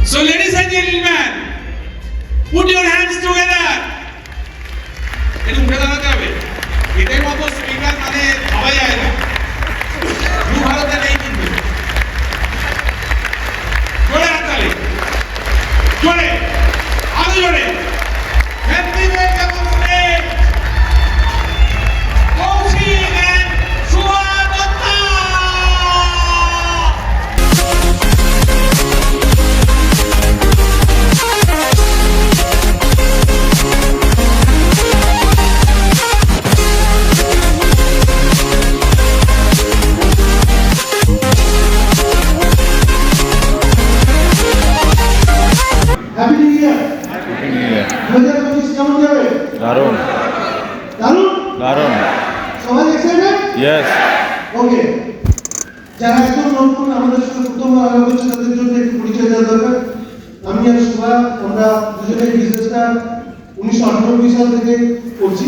So ladies and gentlemen, put your hands together. একটু উঠে দাঁড়াতে হবে। এটাই মতো স্পিকার মানে ভাবা যায় না। ভারতে নেই কিন্তু। জোরে হাততালি। জোরে। আরো জোরে। Happy welcome stage. Koushik and Suya Dutta. দারুণ দারুণ দারুণ সবাই এক্সাইটেড ইয়েস ওকে যারা একদম নতুন আমাদের সাথে প্রথমবার আলাপ হচ্ছে তাদের জন্য একটু পরিচয় দেওয়া দরকার আমি আর সুভা আমরা দুজনে বিজনেসটা 1998 সাল থেকে করছি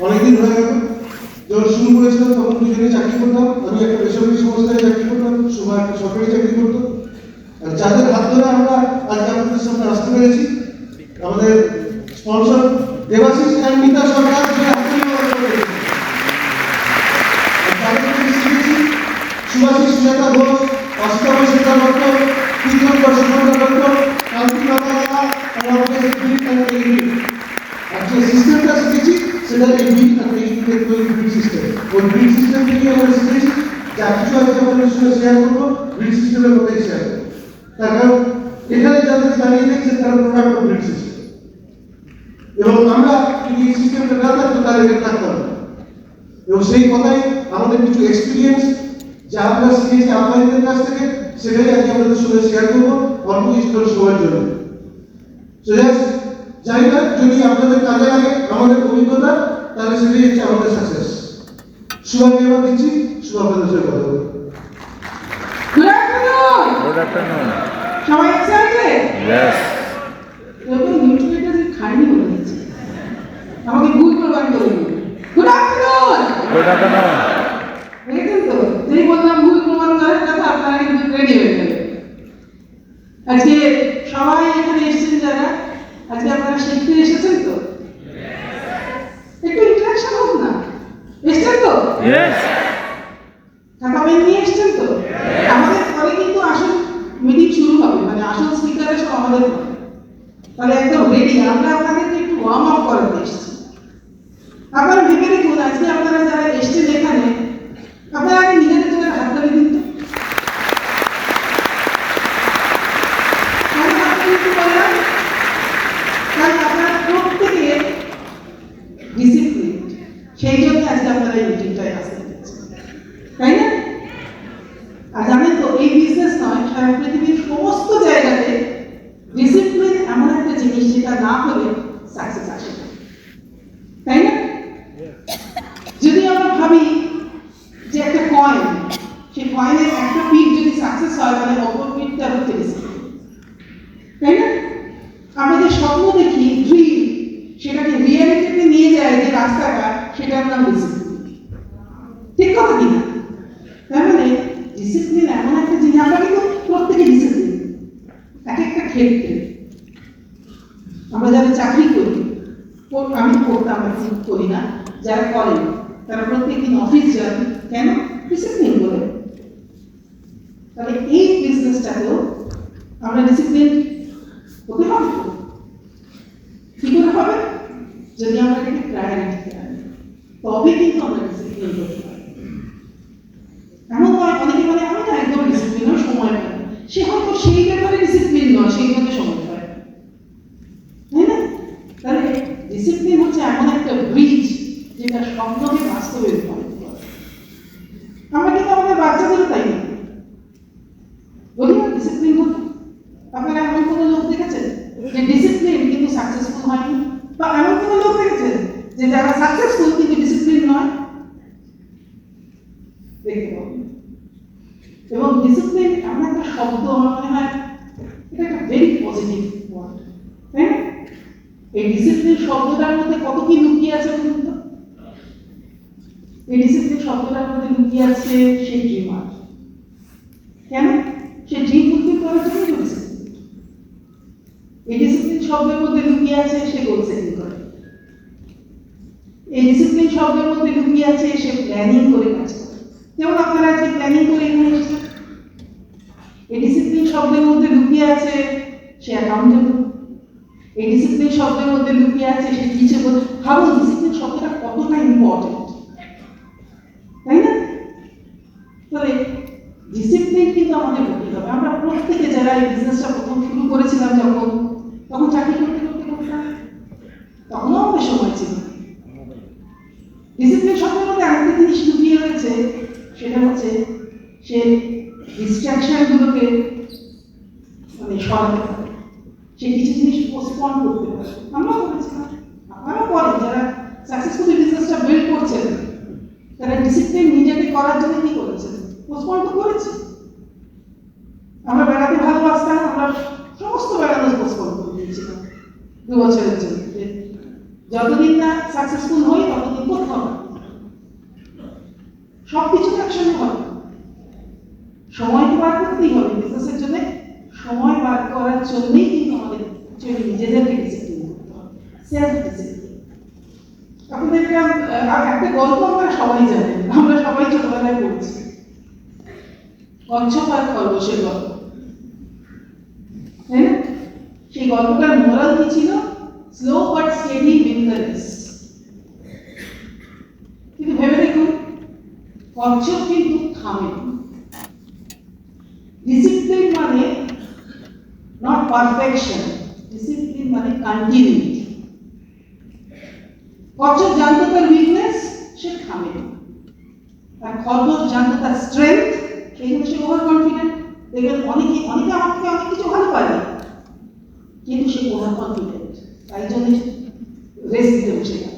অনেকদিন হয়ে গেল যখন শুরু করেছিলাম তখন দুজনে চাকরি করতাম আমি একটা বেসরকারি সংস্থায় চাকরি করতাম সুভা একটা সরকারি চাকরি করতো আর যাদের হাত ধরে আমরা আজকে আপনাদের সামনে আসতে পেরেছি আমাদের স্পন্সর দেবাশিস এন্ড মিতা সরকার সুভাষিস সুজাতা ঘোষ অষ্টম শিক্ষা দত্ত কীর্তন সুব্রত দত্ত কান্তি মাতা আমাদের যে সিস্টেমটা শিখেছি সেটা এই বিট আর এই বিট সিস্টেম ওই বিট সিস্টেম থেকে আমরা শিখেছি যা কিছু আজকে আমাদের সঙ্গে শেয়ার করবো বিট সিস্টেমের মধ্যেই শেয়ার করবো তার কারণ এখানে যাদের দাঁড়িয়ে দেখছে তারা প্রোডাক্ট বিট সিস্টেম এবং আমরা যদি এই সিস্টেমটা না থাকতো তাহলে এটা থাকতো না এবং সেই কথাই আমাদের কিছু এক্সপিরিয়েন্স যা আমরা শিখেছি আপনাদের কাছ থেকে সেটাই আজকে আমাদের সঙ্গে শেয়ার করবো অল্প কিছুক্ষণ সময়ের জন্য জানি না যদি আপনাদের কাজে লাগে আমাদের অভিজ্ঞতা তাহলে সেটাই হচ্ছে আমাদের সাকসেস সুভাকে এবার দিচ্ছি সুভা আপনাদের সঙ্গে কথা বলবো গুড আফটারনুন সবাই এক্সাইটেড ইয়েস ওটা নিউট্রিটা যে খাইনি বলে দিচ্ছে আমাকে ভুল করবার বলে গুড আফটারনুন গুড আফটারনুন দেখেছেন তো যেই বললাম ভুল প্রমাণ করার কথা আপনারা কিন্তু রেডি হয়ে গেলেন আজকে সবাই এখানে এসেছেন যারা আজকে আপনারা শিখতে এসেছেন তো একটু ইন্টারাকশন হোক না এসেছেন তো ইয়েস খাতা পেন নিয়ে এসেছেন তো আমাদের পরে কিন্তু আসল মিটিং শুরু হবে মানে আসল স্পিকারের সব আমাদের তাহলে একদম রেডি আমরা আপনাদেরকে একটু ওয়ার্ম আপ করাতে এসেছি আপনারা ভেবে দেখুন আজকে আপনারা যারা এসছেন এখানে আপনারা আগে নিজেদের জন্য হাত ধরে দিন তো আপনারা প্রত্যেকে ডিসিপ্লিন সেই জন্য আজকে আপনারা এই মিটিংটায় আসতে তাই না আর জানেন তো এই বিজনেস নয় সারা পৃথিবীর সমস্ত জায়গাতে ডিসিপ্লিন এমন একটা জিনিস যেটা না হলে সাকসেস আসে না তাই না যদি আমরা ভাবি যে একটা কয়েন সেই কয়েনের একটা পিক যদি সাকসেস হয় তাহলে অপর পিকটা হচ্ছে ডিসিপ্লিন তাই না আমরা যে স্বপ্ন দেখি ড্রিম সেটাকে রিয়েলিটিতে নিয়ে যায় যে রাস্তাটা সেটার নাম ডিসিপ্লিন ঠিক কথা কিনা তার মানে ডিসিপ্লিন এমন একটা জিনিস আমরা কিন্তু প্রত্যেকে ডিসিপ্লিন এক একটা ক্ষেত্রে আমরা যারা চাকরি করি আমি করতাম এখন করি না যারা করেন তারা প্রত্যেকদিন অফিস যান কেন ডিসিপ্লিন করে তাহলে এই বিজনেসটাকেও আমরা ডিসিপ্লিন হতে হবে কি করে হবে যদি আমরা এটাকে প্রায়োরিটি আনি তবে কিন্তু আমরা ডিসিপ্লিন করতে পারি এমন নয় অনেকে বলে আমি না একদম ডিসিপ্লিনের সময় পাই সে হয়তো সেই ব্যাপারে ডিসিপ্লিন নয় সেই ব্যাপারে সময় পায় তাই না তাহলে ডিসিপ্লিন হচ্ছে এমন একটা ব্রিজ যেটা স্বপ্নকে বাস্তবে রূপান্তরিত করে আমরা কিন্তু আমাদের বাচ্চাদেরও তাই না বলি না ডিসিপ্লিন হতো আপনারা এমন কোনো লোক দেখেছেন যে ডিসিপ্লিন কিন্তু সাকসেসফুল হয়নি বা এমন কোনো লোক দেখেছেন যে যারা সাকসেসফুল কিন্তু ডিসিপ্লিন নয় দেখতে পাবেন এবং ডিসিপ্লিন এমন একটা শব্দ আমার মনে হয় এটা একটা ভেরি পজিটিভ ওয়ার্ড তাই না এই ডিসিপ্লিন শব্দটার মধ্যে কত কি লুকিয়ে আছে বলুন তো এই ডিসিপ্লিন শব্দটার মধ্যে লুকিয়ে আছে সেই ড্রিমার কেন সে ড্রিম ফুলফিল করার জন্য ডিসিপ্লিন এই ডিসিপ্লিন শব্দের মধ্যে লুকিয়ে আছে সে গোল সেটিং করে, এই ডিসিপ্লিন শব্দের মধ্যে লুকিয়ে আছে সে প্ল্যানিং করে কাজ করে। যেমন আপনারা আজকে প্ল্যানিং করে এখানে এসেছেন। এই ডিসিপ্লিন শব্দের মধ্যে লুকিয়ে আছে সে অ্যাকাউন্টেবল, এই ডিসিপ্লিন শব্দের মধ্যে লুকিয়ে আছে সে টিচেবল। ভাবুন ডিসিপ্লিন শব্দটা কতটা ইম্পর্টেন্ট, তাই না? তবে ডিসিপ্লিন কিন্তু আমাদের হতে হবে। আমরা প্রত্যেকে যারা এই বিজনেসটা প্রথম শুরু করেছিলাম তখন চাকরি করতে করতাম, তখনও আমাদের সময় ছিল। ডিসিপ্লিন শব্দের মধ্যে আরেকটা জিনিস লুকিয়ে রয়েছে, সেটা হচ্ছে সে ডিস্ট্রাকশন গুলোকে মানে সরাতে পারে, সে কিছু জিনিস পোস্টপন করতে পারে। আমরাও করেছিলাম, আপনারাও করেন, যারা সাকসেসফুলি বিজনেসটা বিল্ড করছেন তারা ডিসিপ্লিন নিজেকে করার জন্য কি করেছেন? পোস্টপন তো করেছে। আমরা বেড়াতে ভালোবাসতাম, আমরা সমস্ত বেড়ানো পোস্টপন করে দিয়েছিলাম 2 বছরের জন্য। যতদিন না সাকসেসফুল হই ততদিন করতে হবে, সবকিছু একসঙ্গে হবে। সময় তো বার করতেই হবে বিজনেসের জন্য, সময় বার করার জন্যই কিন্তু আমাদের নিজেদেরকে ডিসিপ্লিন করতে হবে, সেলফ ডিসিপ্লিন। আপনাদেরকে একটা গল্প আমরা সবাই জানেন, আমরা সবাই ছোটবেলায় পড়েছি, কচ্ছপ আর খরগোশের গল্প, তাই না? সেই গল্পটার মোরাল কি ছিল? Slow but steady win the race. কিন্তু ভেবে দেখুন, কচ্ছপ কিন্তু থামে। ডিসিপ্লিন মানে নট পারফেকশন, ডিসিপ্লিন মানে কন্টিনিউটি। কচ্ছপ জানতো তার উইকনেস, সে থামে। আর খরগোশ জানতো তার স্ট্রেংথ, সেই জন্য সে ওভার কনফিডেন্ট। দেখবেন অনেকে আমাকে অনেক কিছু ভালো পারে, কিন্তু সে ওভার কনফিডেন্ট, তাই জন্য রেস দিতে বসে গেল।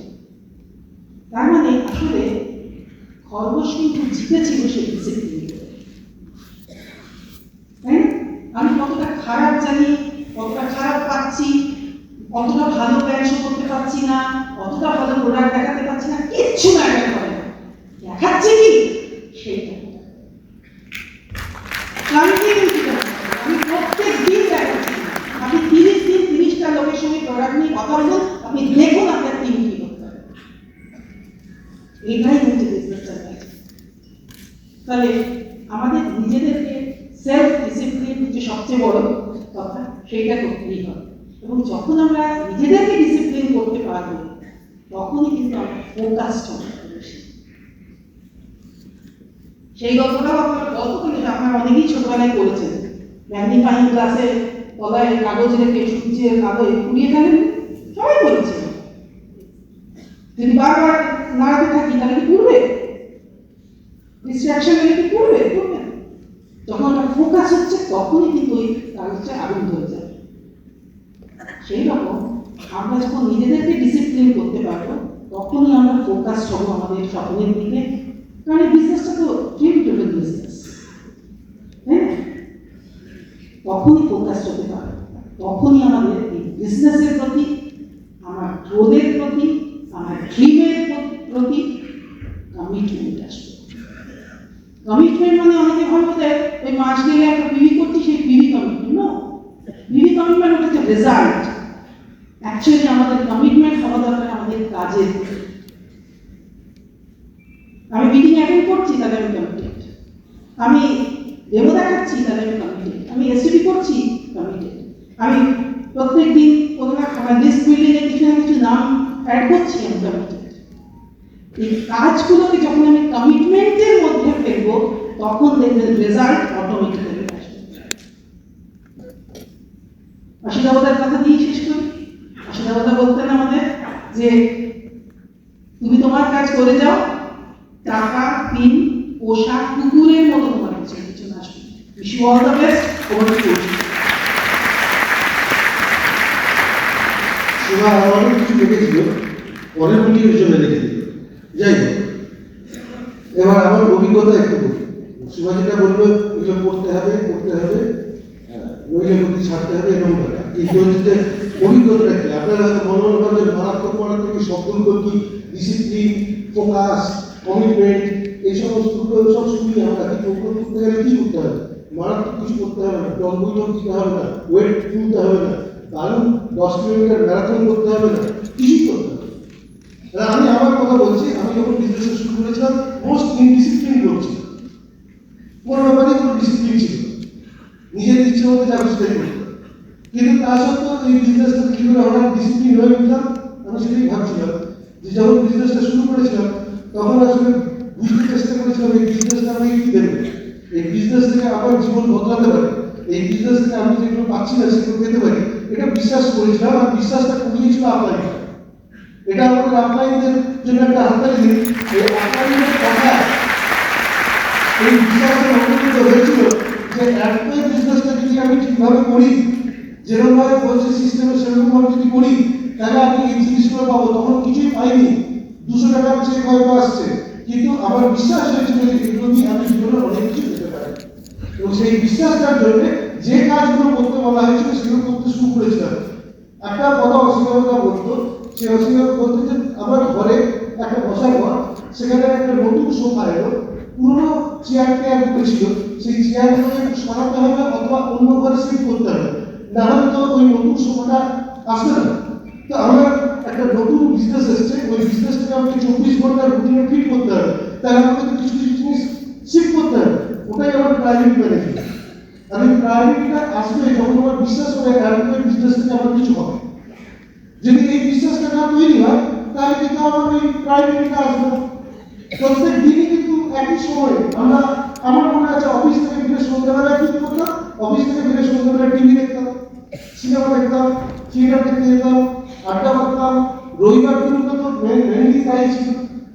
তার মানে আসলে খরগোশ কিন্তু জিতেছিল সে ডিসিপ্লিন। তাই না? আমি কতটা খারাপ জানি, কতটা খারাপ পাচ্ছি, কতটা ভালো প্ল্যান শো করতে পারছি না, কতটা ভালো প্রোডাক্ট দেখাতে পারছি না, কিচ্ছু ম্যাটার করে না। দেখাচ্ছে কি সেইটা আমি প্রত্যেক দিন দেখাচ্ছি। আপনি 30 দিন 30টা লোকের সঙ্গে প্রোডাক্ট নিয়ে কথা বলুন, আপনি দেখুন আপনার টিম কি করতে হবে। এটাই হচ্ছে বিজনেসটা। তাহলে আমাদের নিজেদেরকে সেলফ ডিসিপ্লিন হচ্ছে সবচেয়ে বড় কথা, সেইটা করতেই হবে। এবং যখন আমরা নিজেদেরকে ডিসিপ্লিন করতে পারবো তখনই কিন্তু আমরা ফোকাসড হবে বেশি। সেই গল্পটাও আপনার গল্প কিন্তু আপনারা অনেকেই ছোটবেলায় করেছেন। ম্যাগনিফাইং গ্লাসে তলায় কাগজ রেখে সূর্যের কাগজ পুড়িয়ে ফেলেন, সবাই করেছে। যদি বারবার নাড়াতে থাকি তাহলে কি পুড়বে? ডিস্ট্রাকশন এলে কি পুড়বে? পুড়বে না। যখন আমরা ফোকাস হচ্ছে তখনই কিন্তু ওই কাগজটা আগুন ধরে যাবে। সেই রকম আমরা যখন নিজেদেরকে ডিসিপ্লিন করতে পারবো তখনই আমরা ফোকাস হবো আমাদের স্বপ্নের দিকে। কারণ এই বিজনেসটা তো ড্রিম ড্রিভেন বিজনেস, তাই না? তখনই ফোকাস হতে পারবো, তখনই আমাদের এই বিজনেসের প্রতি, আমার গ্রোথের প্রতি, আমার ড্রিমের প্রতি কমিটমেন্ট আসবে। কমিটমেন্ট মানে অনেকে ভাবতে ওই মাস গেলে একটা পিভি করছি, সেই পিভি কমিটমেন্ট না। পিভি কমিটমেন্ট হচ্ছে রেজাল্ট। অ্যাকচুয়ালি আমাদের কমিটমেন্ট হওয়া দরকার আমাদের কাজের। আমি মিটিং অ্যাটেন্ড করছি তাহলে আমি কমিটেড, আমি ডেমো দেখাচ্ছি তাহলে আমি কমিটেড, আমি এসটিপি করছি কমিটেড, আমি প্রত্যেক দিন কোনো না লিস্ট বিল্ডিংয়ে কিছু না কিছু নাম অ্যাড করছি, আমি কমিটেড। এই কাজগুলোকে যখন আমি কমিটমেন্টের মধ্যে ফেলবো তখন দেখবেন রেজাল্ট অটোমেটিক্যালি আসবে। আশীর্বাদের কথা দিয়ে শেষ করি। আশীর্বাদ বলতেন আমাদের যে তুমি তোমার কাজ করে যাও, টাকা, পিন, পোশাক, কুকুরের মতো তোমার কিছু আসবে। Wish you all the best. Over to you. Subha আমারও কিছু লিখেছিল, পরের মিটিংয়ের জন্য লিখে দিল। যাই হোক, এবার আমার অভিজ্ঞতা একটু বলি। সুভা যেটা বললো এগুলো করতে হবে, নইলে গতি ছাড়তে হবে, এরকম ব্যাপার। কিন্তু হচ্ছে অভিজ্ঞতাটা কি, আপনারা হয়তো মনে করবেন মারাত্মক শব্দগুলো কি, ডিসিপ্লিন, ফোকাস, কমিটমেন্ট, এই সমস্ত সব শুনি আমরা। কিন্তু ওগুলো করতে গেলে কি করতে হবে? মারাত্মক কিছু করতে হবে না, টলগুলো দিতে হবে না, ওয়েট তুলতে হবে না, কারণ 10 কিলোমিটার ম্যারাথন করতে হবে না, কিছুই করতে হবে না। আর আমি আমার কথা বলছি, আমি যখন বিজনেস শুরু করেছিলাম মোস্ট ইনডিসিপ্লিন লোক ছিল, কোনো ব্যাপারে কোনো ডিসিপ্লিন ছিল না। নিজের ইচ্ছে মতো যা খুশি তাই করতাম। কিন্তু তা সত্ত্বেও এই বিজনেসটা কি করে হঠাৎ ডিসিপ্লিন হয়ে উঠলাম, আমি সেটাই ভাবছিলাম যে যখন বিজনেসটা শুরু করেছিলাম তখন আসলে বুঝতে চেষ্টা করেছিলাম এই বিজনেসটা আমাকে কি দেবে, এই বিজনেস থেকে আমার জীবন বদলাতে পারে, এই বিজনেস থেকে আমি যেগুলো পাচ্ছি না সেগুলো পেতে পারি, এটা বিশ্বাস করেছিলাম। আর বিশ্বাসটা করিয়েছিল আপনার, এটা আমাদের আপনাদের জন্য একটা হাততালি দিন। এই আপনাদের কথা এই বিশ্বাসের অনুভূত হয়েছিল যে একটাই বিজনেসটা যদি আমি ঠিকভাবে করি, যেরকমভাবে বলছে সিস্টেমে সেরকমভাবে যদি করি, তাহলে আমি এই জিনিসগুলো পাবো। তখন কিছুই পাইনি, 200 টাকার চেক হয়তো আসছে, কিন্তু আমার বিশ্বাস হয়েছিল যে এগুলো দিয়ে আমি জীবনে অনেক কিছু পেতে পারি। এবং সেই বিশ্বাসটার জন্য যে কাজগুলো করতে বলা হয়েছিল সেগুলো করতে শুরু করেছিলাম। একটা কথা অস্বীকারতা বলতো, সে অস্বীকার বলতো যে আমার ঘরে একটা বসার ঘর, সেখানে একটা নতুন সোফা এলো, পুরোনো চেয়ার টেয়ার ছিল, সেই চেয়ারগুলোকে একটু সরাতে হবে অথবা অন্য ঘরে শিফট করতে হবে, না হলে তো ওই নতুন সোফাটা আসবে না। তো আমার একটা নতুন বিজনেস এসছে, ওই বিজনেসটাকে আমাকে 24 ঘন্টার রুটিনে ফিট করতে হবে, তাহলে আমাকে তো কিছু কিছু জিনিস শিফট করতে হবে। ওটাই আমার প্রায়োরিটি ম্যানেজমেন্ট। আর এই প্রায়োরিটিটা আসবে যখন আমার বিশ্বাস করে এই বিজনেস থেকে আমার কিছু হবে। যদি এই বিশ্বাসটা না তৈরি হয় তাহলে কিন্তু আমার ওই প্রায়োরিটিটা আসবে না। প্রত্যেক দিনই কিন্তু একই সময় আমার মনে আছে অফিস থেকে ফিরে সন্ধ্যাবেলায় কি করতাম, অফিস থেকে ফিরে সন্ধ্যাবেলায় টিভি দেখতাম, সিনেমা দেখতাম, থিয়েটার দেখতে যেতাম, আড্ডা মারতাম। রবিবার দিনটা তো মেনলি তাই ছিল।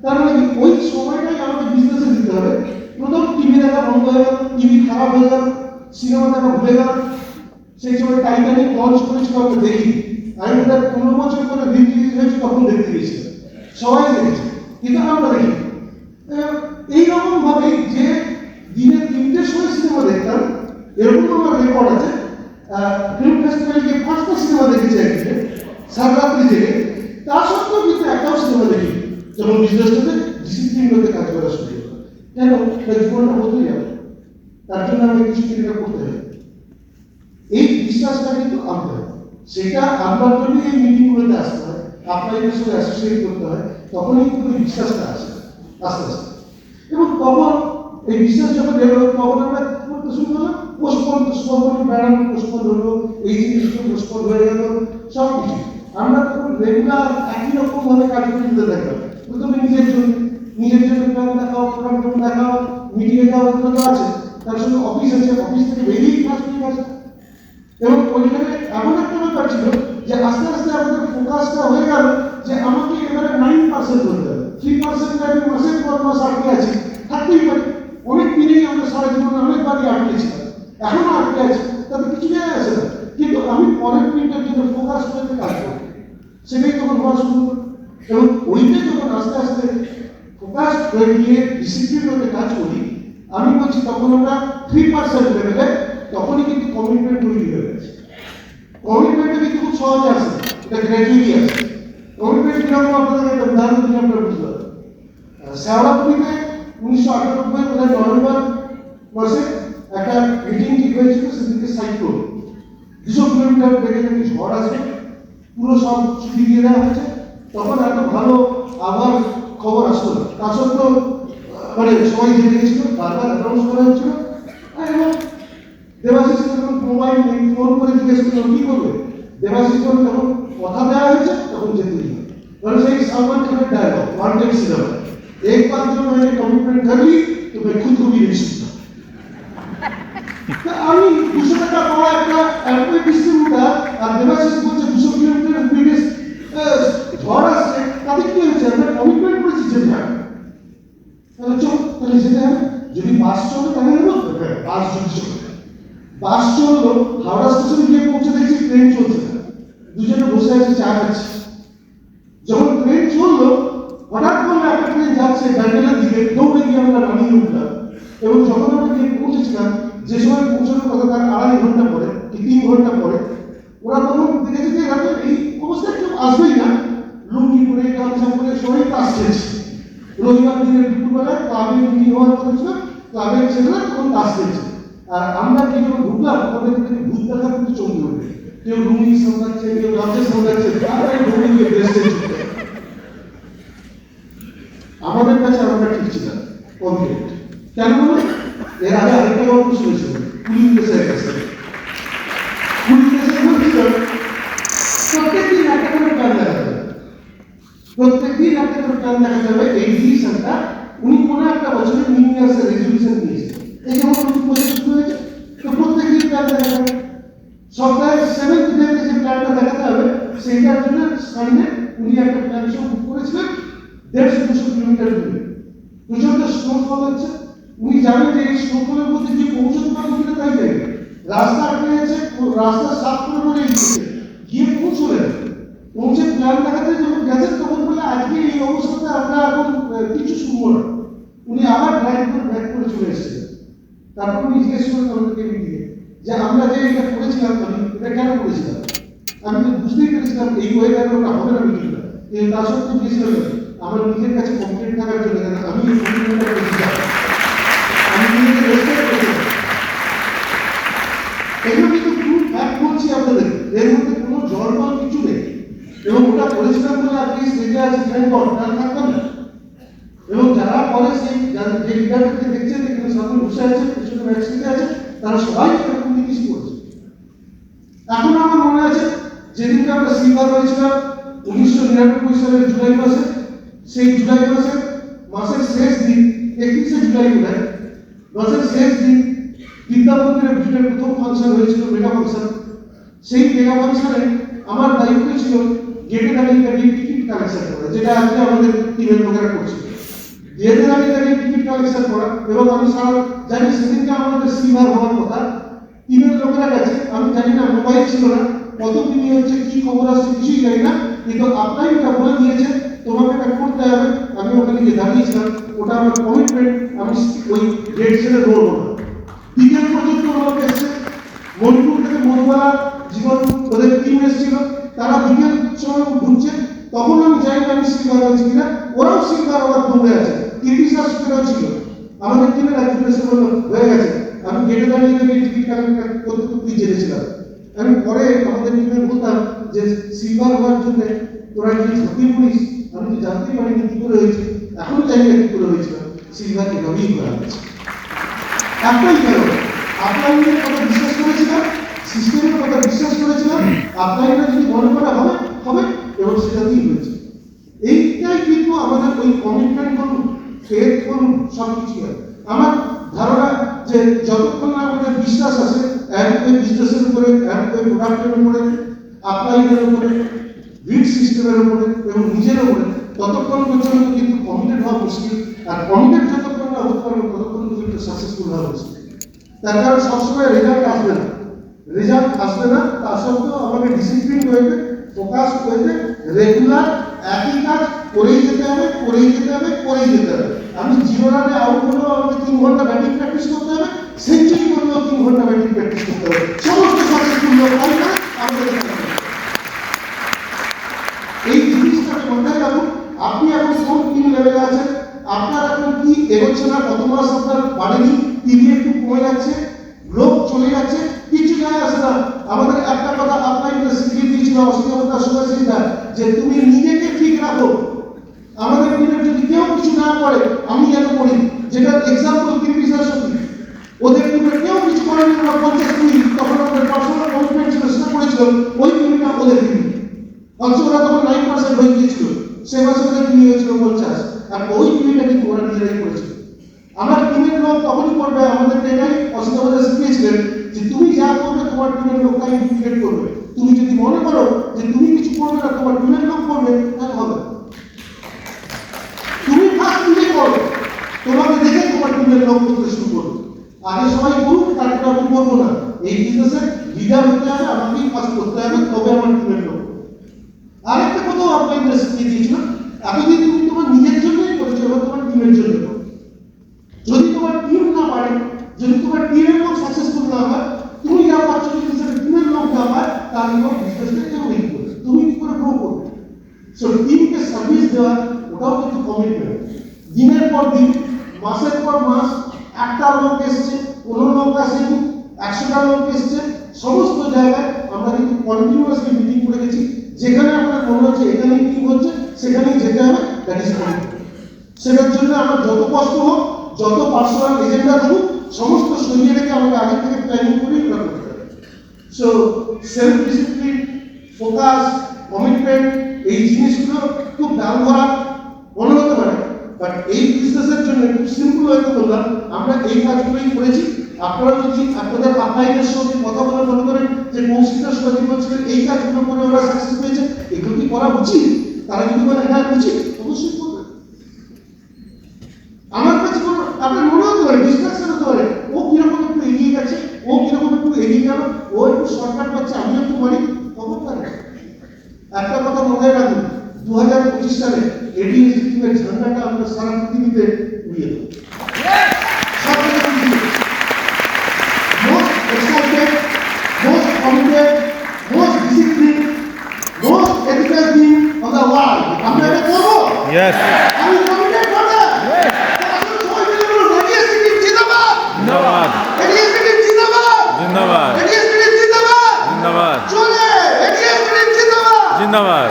তার মানে কি ওই সময়টাই আমাকে বিজনেসে দিতে হবে। প্রথম টিভি দেখা বন্ধ হয়ে গেল, টিভি খারাপ হয়ে গেল, সিনেমা দেখা ভুলে গেল। সেই সময় টাইটানিক লঞ্চ করেছিল, আমরা দেখি, আমি ওটা 15 বছর পরে রিলিজ হয়েছে তখন দেখতে গেছিলাম, সবাই দেখেছে কিন্তু আমরা দেখি। এইরকম ভাবেই যে দিনে 3টের সময় সিনেমা দেখতাম, এরকম আমার রেকর্ড আছে। ফিল্ম ফেস্টিভ্যালে গিয়ে 5টা সিনেমা দেখেছি একদিনে, সারা রাত্রি জেগে। তা সত্ত্বেও কিন্তু একটাও সিনেমা দেখি যখন বিজনেসটাতে ডিসিপ্লিন হতে কাজ করা শুরু করলাম। কেন? জীবনটা বদলে যাবে, তার জন্য আমি কিছু চিন্তা করতে হবে। এই বিশ্বাসটা কিন্তু আনতে হবে, সেটা আপনার জন্য এই মিটিংগুলোতে আসতে হয়, আপনাদের সঙ্গে অ্যাসোসিয়েট করতে হয়, তখনই কিন্তু এই বিশ্বাসটা আসে আস্তে আস্তে। এবং তখন এই বিশ্বাস যখন এলো তখন আমরা করতে শুরু করলাম, পোস্টপোন বেড়ানো, পোস্টপোন হলো, এই জিনিসগুলো পোস্টপোন হয়ে গেল, সব কিছু আমরা তখন রেগুলার একই রকম ভাবে কাজ করে দিতে থাকলাম। প্রথমে নিজের জন্য প্ল্যান দেখাও, প্রোগ্রাম দেখাও, মিটিংয়ে যাওয়া, এগুলো তো আছে, তার সঙ্গে অফিস আছে, অফিস থেকে বেরিয়েই কাজ করে আছে। এবং ওইখানে এমন একটা ব্যাপার ছিল যে আস্তে আস্তে আমাদের ফোকাসটা হয়ে গেল যে আমাকে এবারে 9% করতে হবে। 3% আমি মাসের পর মাস আটকে আছি, থাকতেই পারি। অনেক দিনেই আমরা সারা জীবনে অনেকবারই আটকেছিলাম, এখনো আটকে আছি, তাতে কিছু যায় আসে না। কিন্তু আমি পরের মিনিটের জন্য ফোকাস করে কাজ করি, সেটাই তখন হওয়া শুরু করি। এবং ওইটা যখন আস্তে আস্তে ফোকাস হয়ে গিয়ে ডিসিপ্লিন হতে কাজ করি, আমি বলছি তখন আমরা 3% লেভেলে তখনই কিন্তু কমিটমেন্ট তৈরি হয়ে গেছে। কমিটমেন্টটা কিন্তু খুব সহজে আসে, এটা গ্র্যাজুয়ালি আসে। কমিটমেন্ট কিরকম আপনাদের একটা উদাহরণ দিলে আপনারা বুঝতে পারবেন। শ্যাওড়াপুরিতে 1998 নভেম্বর মাসে একটা মিটিং ঠিক হয়েছিল, সেদিকে সাইক্লোন 200 কিলোমিটার বেগে নাকি ঝড় আসবে, পুরো সব ছুটি দিয়ে দেওয়া হয়েছে। তখন এত ভালো আবহাওয়ার খবর আসতো না, তা সত্ত্বেও মানে সবাই জেনে গেছিল, বারবার অ্যানাউন্স করা হচ্ছিল। এবং দেবাশিস যখন মোবাইল নেই, ফোন করে জিজ্ঞেস করলাম কি করবে, দেবাশিস যখন কথা দেওয়া হয়েছে তখন যেতে দিই। মানে সেই সালমান খানের डायलॉग 1 टाइम सिनेमा, एक बार जो मैंने कमिटमेंट कर ली तो मैं खुद को भी नहीं सकता। আমি 200 টাকা পাওয়া একটা অ্যাপয়েন্ট ডিস্ট্রিবিউটার, আর দেবাশিস বলছে 200 কিলোমিটার বিগেস্ট ঝড় আসছে, তাতে কি হয়েছে, আমরা কমিটমেন্ট করেছি যেতে হবে, তাহলে চল, তাহলে যেতে হবে। যদি বাস চলে তাহলে হলো, বাস যদি চলে, বাস চললো, হাওড়া স্টেশনে গিয়ে পৌঁছে দেখছি ট্রেন চলছে না, দুজনে বসে আছে চা খাচ্ছি। যখন ট্রেন চললো, হঠাৎ করে একটা ট্রেন যাচ্ছে ব্যান্ডেলের দিকে, দৌড়ে গিয়ে আমরা নামিয়ে উঠলাম। এবং যখন আমরা গিয়ে পৌঁছেছিলাম, যে সময় পৌঁছানোর কথা তার 2.5 ঘন্টা পরে কি 3 ঘন্টা পরে, ওরা তখন দেখেছে যে এই অবস্থায় কেউ আসবেই না, লুঙ্গি পরে গামছা পরে সবাই তাস খেলছে। রবিবার দিনের দুপুরবেলায় ক্লাবে মিটিং হওয়ার কথা ছিল, ক্লাবের ছেলেরা তখন তাস খেলছে। আর আমরা কি যখন ঢুকলাম, আমাদের ভূত দেখা কিন্তু চমকে উঠবে। কেউ রুমি সামলাচ্ছে, কেউ রাজ্য সামলাচ্ছে, তারপরে রুমিকে বেস্টে ছুটে। আমাদের কাছে আমরা ঠিক ছিলাম কমপ্লিট। কেন বলে এর আগে আরেকটা গল্প শুনেছিল পুলিশ দেশের কাছে। পুলিশ দেশে বলছিল প্রত্যেকদিন একটা করে প্ল্যান দেখা যাবে, প্রত্যেকদিন একটা করে প্ল্যান দেখা যাবে। এই ডিসিশনটা উনি কোনো একটা বছরে নিউ ইয়ার্সের রেজলিউশন নিয়েছে। এই যেমন প্রজেক্ট শুরু হয়েছে, তো প্রত্যেকদিন প্ল্যান দেখা যাবে। সপ্তাহে 7th ডেতে যে প্ল্যানটা দেখাতে হবে সেইটার জন্য সামনে উনি একটা প্ল্যান শো বুক করেছিলেন 150-200 কিলোমিটার দূরে। প্রচন্ড স্নোফল হচ্ছে, উনি জানেন যে এই স্নোফলের মধ্যে যে পৌঁছতে পারবো কিনা তাই জানি। রাস্তা আটকে গেছে, রাস্তা সাফ করে বলে গিয়ে পৌঁছলেন। পৌঁছে প্ল্যান দেখাতে যখন গেছেন তখন বলে আজকে এই অবস্থাতে আমরা এখন কিছু শুনবো না। উনি আবার ড্রাইভ করে ব্যাক করে চলে এসেছিলেন। তারপর উনি জিজ্ঞেস করেন আমাদেরকে মিটিয়ে যে আমরা যে এটা করেছিলাম এটা কেন করেছিলাম। আমি তো বুঝতেই পেরেছিলাম এই ওয়েদারে ওটা হবে না মিটিংটা, কিন্তু তা সত্ত্বেও গিয়েছিলাম আমার নিজের কাছে কমপ্লিট থাকার জন্য। আমি এই কমপ্লিটটা করেছিলাম, আমি নিজেকে রেসপেক্ট করেছিলাম। এগুলো কিন্তু খুব ফ্যাক্ট বলছি আপনাদের, এর মধ্যে কোনো জলপাল কিছু নেই। এবং ওটা করেছিলাম বলে আপনি স্টেজে আছে থ্যাংক গড, তার থাকবেন না। এবং যারা পরে সেই যে লিডারকে দেখছেন এখানে সামনে বসে আছে, পিছনে ব্যাকস্টেজে আছে, তারা সবাই এরকম কিছু করছে। এখন আমার মনে আছে যেদিনকে আমরা সিলভার হয়েছিলাম 1999 সালের জুলাই মাসে, সেই জুলাই মাসের শেষ দিন 31শে জুলাই মাসের শেষ দিন বিদ্যামন্দিরে ব্রিটের প্রথম ফাংশন হয়েছিল, মেগা ফাংশন। সেই মেগা ফাংশনে আমার দায়িত্ব ছিল গেটে দাঁড়িয়ে টিকিট কালেকশন করা, যেটা আজকে আমাদের টিমের লোকেরা করছে। গেটে দাঁড়িয়ে টিকিট কালেকশন করা। এবং আমি জানি সেদিনকে আমাদের সিলভার হওয়ার কথা, টিমের লোকেরা গেছে। আমি জানি না, মোবাইল ছিল না, কত টিভি হচ্ছে, কি খবর আসছে কিছুই জানি না, কিন্তু আপনাই ওটা বলে দিয়েছে তোমাকে এটা করতে হবে। আমি ওখানে গিয়ে দাঁড়িয়েছিলাম, ওটা আমার কমিটমেন্ট, আমি ওই গেট ছেড়ে দৌড়বো না। বিকেল পর্যন্ত লোক এসছে, মণিপুর থেকে মধুবালা জীবন ওদের টিম এসেছিল, তারা বিকেল সময় ঘুরছে। তখন আমি জানি না আমি সিলভার হয়েছি কিনা, ওরাও সিলভার হওয়ার দৌড়ে আছে। কৃতিশা সুখেরাও ছিল, আমাদের টিমের একজন এসে বলল হয়ে গেছে। আমি গেটে দাঁড়িয়ে টিকিট কালেক্ট করতে করতে জেনেছিলাম। আমি পরে আমাদের টিমে বলতাম যে সিলভার হওয়ার জন্য তোরা কি ঝাঁপিয়ে পড়িস, আমি তো জানতেই পারিনি কি করে হয়েছে, এখনো জানি না কি করে হয়েছিল। সিলভার এভাবেই করা হয়েছে, একটাই কারণ আপনাদের কথা বিশ্বাস করেছিলাম, সিস্টেমের কথা বিশ্বাস করেছিলাম। আপনারা যদি মনে করা হবে হবে এবং সেটাতেই হয়েছে। এইটাই কিন্তু আমাদের ওই কমিটমেন্ট করুন, ফেথ করুন, সব কিছু হয়। আমার ধারণা যে যতক্ষণ না আমাদের বিশ্বাস আছে ওই বিজনেসের উপরে, ওই প্রোডাক্টের উপরে, আপনাদের উপরে, গ্রিড সিস্টেমের উপরে এবং নিজের উপরে, ততক্ষণ পর্যন্ত কিন্তু কমিটেড হওয়া মুশকিল। আর কমিটেড যতক্ষণ না হতে পারবে ততক্ষণ পর্যন্ত সাকসেসফুল হওয়া মুশকিল। তার কারণ সবসময় রেজাল্ট আসবে না, তা সত্ত্বেও আমাকে ডিসিপ্লিন হয়েছে, ফোকাস হয়েছে, রেগুলার একই কাজ করেই যেতে হবে। আমি 0 রানে আউট হলেও আমাকে 3 ঘন্টা ব্যাটিং প্র্যাকটিস করতে হবে, সেঞ্চুরি করলেও 3 ঘন্টা ব্যাটিং প্র্যাকটিস করতে হবে। সমস্ত সাকসেসফুল লোক হয় না, আমাদের এই জিনিসটাকে মাথায় রাখুন। আপনি এখন কোন টিম লেভেলে আছেন, আপনার এখন কি এগোচ্ছে না, কত মাস আপনার বাড়েনি, টিভি একটু কমে যাচ্ছে, লোক চলে যাচ্ছে, কিছু যায় আসে না। আমাদের একটা কথা আপনাকে শিখিয়ে দিয়েছিল অসীমতা সুভাষিতা, যে তুমি নিজেকে ঠিক রাখো। আমাদের টিমের যদি কেউ কিছু না করে, আমি যেন করি, যেটা এক্সাম্পল কৃতিশার সত্যি, ওদের টিমের কেউ কিছু করেনি, ওরা 50 মিনিট তখন আমাদের পার্সোনাল কমিটমেন্ট ছিল, সেটা করেছিল ওই টিমটা ওদের টিম। অথচ ওরা তখন 9% হয়ে গিয়েছিল, সে মাসে ওদের টিম হয়েছিল 50, আর ওই টিমটা কিন্তু ওরা নিজেরাই করেছিল। আমার টিমের লোক তখনই করবে, আমাদের এটাই অসীমতা শিখিয়েছিলেন যে তুমি যা করবে তোমার টিমের লোকটাই ইমপ্লিমেন্ট করবে। তুমি যদি মনে করো যে তুমি কিছু করবে না, তোমার টিমের লোক করবে, তাহলে হবে। তুমি ফার্স্ট নিজে করো, তোমাকে দেখে তোমার টিমের লোক করতে শুরু করবে। আগে সবাই করুক, তারপরে আমি করবো না। এই বিজনেসে লিডার হতে হবে, আমাকেই ফার্স্ট করতে হবে, তবে আমার টিমের লোক। আরেকটা কথাও আপনাকে শিখিয়ে দিয়েছিলাম, এতদিন তুমি তোমার নিজের জন্যই করেছো, এবার তোমার টিমের জন্য করো। যদি তোমার টিম না পারে, যদি তোমার টিমের লোক সাকসেসফুল না হয়, তুমি যা পাচ্ছ যদি সেটা টিমের লোক না পায়, তাহলে বিজনেসটা কেউ নেই করবে, তুমি কি করে গ্রো করবে। সো টিমকে সার্ভিস দেওয়া ওটাও কিন্তু কমিটমেন্ট। দিনের পর দিন, মাসের পর মাস, একটা লোক এসছে, 15 লোক আসেনি, 100টা লোক এসছে, সমস্ত জায়গায় আমরা কিন্তু কন্টিনিউয়াসলি মিটিং করে গেছি, যেখানে আমাদের মনে হচ্ছে এখানে কি হচ্ছে সেখানেই যেতে হবে, দ্যাট ইজ পয়েন্ট। সেটার জন্য আমার যত কষ্ট হোক, যত পার্সোনাল এজেন্ডা থাকুক, সমস্ত সরিয়ে রেখে আমাকে আগে থেকে প্ল্যানিং করে ওটা করতে হবে। So self discipline, focus, commitment, এই জিনিসগুলো খুব দাম ভরা মনে হতে পারে, বাট এই বিজনেসের জন্য খুব সিম্পল হয়তো বললাম, আমরা এই কাজগুলোই করেছি। আপনারা যদি আপনাদের আপ্যায়নের সঙ্গে কথা বলে মনে করেন যে কৌশিকদার সঙ্গে বলছিলেন এই কাজগুলো করে ওরা সাকসেস পেয়েছে, এগুলো কি করা উচিত? তারা যদি বলে হ্যাঁ উচিত, অবশ্যই করবে। আমার কাছে কোনো আপনার মনে হতে পারে ডিস্ট্রাকশন হতে পারে, ও কিরকম একটু এগিয়ে গেছে, ও কিরকম একটু এগিয়ে গেল, ও একটু শর্টকাট পাচ্ছে, আমি একটু মারি, খবর পারে। একটা কথা মনে রাখুন, 2025 সালে এডিএসটির ঝান্ডাটা আমরা সারা পৃথিবীতে উড়িয়ে দেব। Most excited, most committed, most discipline, most ethical team on the world. আমরা এটা করবো। Yes. আমি কমিটেড করবো। সবাই মিলে বলুন, এডিএসটি জিন্দাবাদ। জিন্দাবাদ। এডিএসটি জিন্দাবাদ। জিন্দাবাদ। এডিএসটি জিন্দাবাদ। জিন্দাবাদ। চলে এডিএসটি জিন্দাবাদ। জিন্দাবাদ।